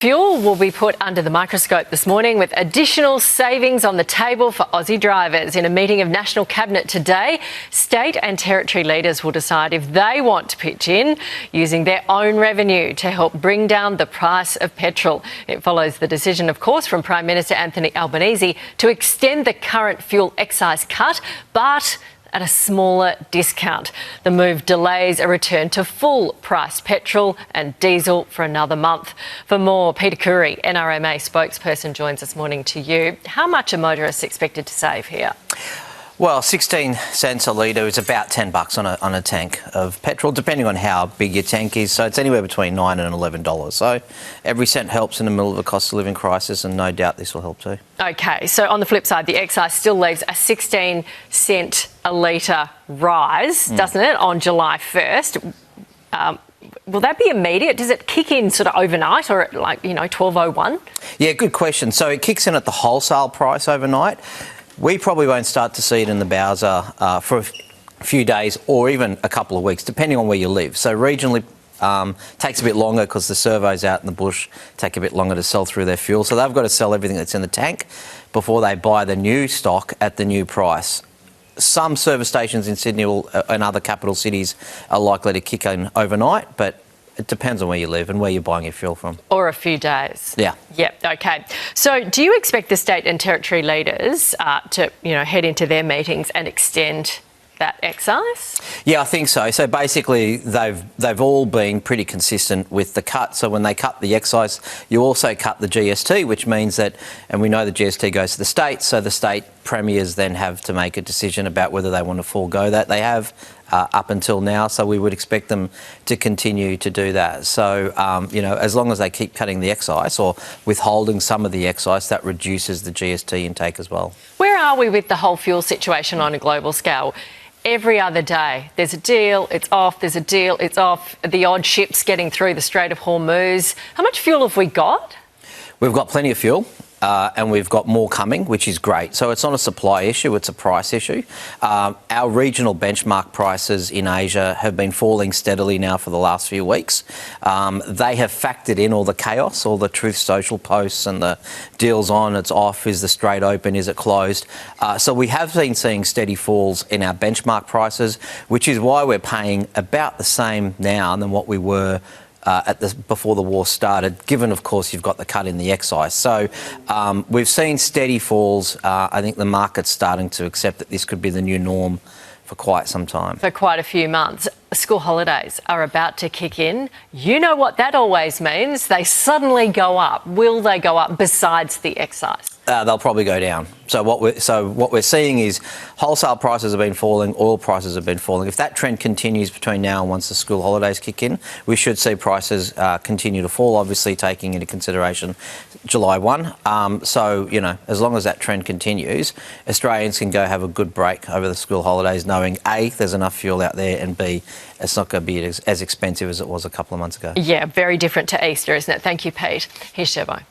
Fuel will be put under the microscope this morning with additional savings on the table for Aussie drivers. In a meeting of National Cabinet today, state and territory leaders will decide if they want to pitch in using their own revenue to help bring down the price of petrol. It follows the decision, of course, from Prime Minister Anthony Albanese to extend the current fuel excise cut, but at a smaller discount. The move delays a return to full-priced petrol and diesel for another month. For more, Peter Curry, NRMA spokesperson, joins us morning to you. How much are motorists expected to save here? Well, 16 cents a litre is about $10 on a tank of petrol, depending on how big your tank is. So it's anywhere between $9 and $11. So every cent helps in the middle of a cost of living crisis, and no doubt this will help too. OK, so on the flip side, the excise still leaves a 16 cent a litre rise, doesn't it, on July 1st? Will that be immediate? Does it kick in sort of overnight or at 12:01? Yeah, good question. So it kicks in at the wholesale price overnight. We probably won't start to see it in the Bowser for a few days or even a couple of weeks, depending on where you live. So regionally, takes a bit longer because the servos out in the bush take a bit longer to sell through their fuel. So they've got to sell everything that's in the tank before they buy the new stock at the new price. Some service stations in Sydney and other capital cities are likely to kick in overnight, but it depends on where you live and where you're buying your fuel from. Or a few days. Yeah. Yep, OK. So do you expect the state and territory leaders to, head into their meetings and extend that excise? Yeah, I think so. So basically, they've all been pretty consistent with the cut. So when they cut the excise, you also cut the GST, which means that, and we know the GST goes to the state, so the state premiers then have to make a decision about whether they want to forego that. They have up until now, so we would expect them to continue to do that. So, as long as they keep cutting the excise or withholding some of the excise, that reduces the GST intake as well. Where are we with the whole fuel situation on a global scale? Every other day, there's a deal, it's off, there's a deal, it's off, the odd ships getting through the Strait of Hormuz. How much fuel have we got? We've got plenty of fuel. And we've got more coming, which is great. So it's not a supply issue, it's a price issue. Our regional benchmark prices in Asia have been falling steadily now for the last few weeks. They have factored in all the chaos, all the Truth Social posts and the deals on, it's off, is the Strait open, is it closed? So we have been seeing steady falls in our benchmark prices, which is why we're paying about the same now than what we were before the war started, given, of course, you've got the cut in the excise. So we've seen steady falls. I think the market's starting to accept that this could be the new norm for quite some time. For quite a few months. School holidays are about to kick in. You know what that always means. They suddenly go up. Will they go up besides the excise? They'll probably go down. So what we're seeing is wholesale prices have been falling, oil prices have been falling. If that trend continues between now and once the school holidays kick in, we should see prices continue to fall, obviously taking into consideration July 1. As long as that trend continues, Australians can go have a good break over the school holidays knowing A, there's enough fuel out there, and B, it's not going to be as expensive as it was a couple of months ago. Yeah, very different to Easter, isn't it? Thank you, Pete. Here's Sherbo.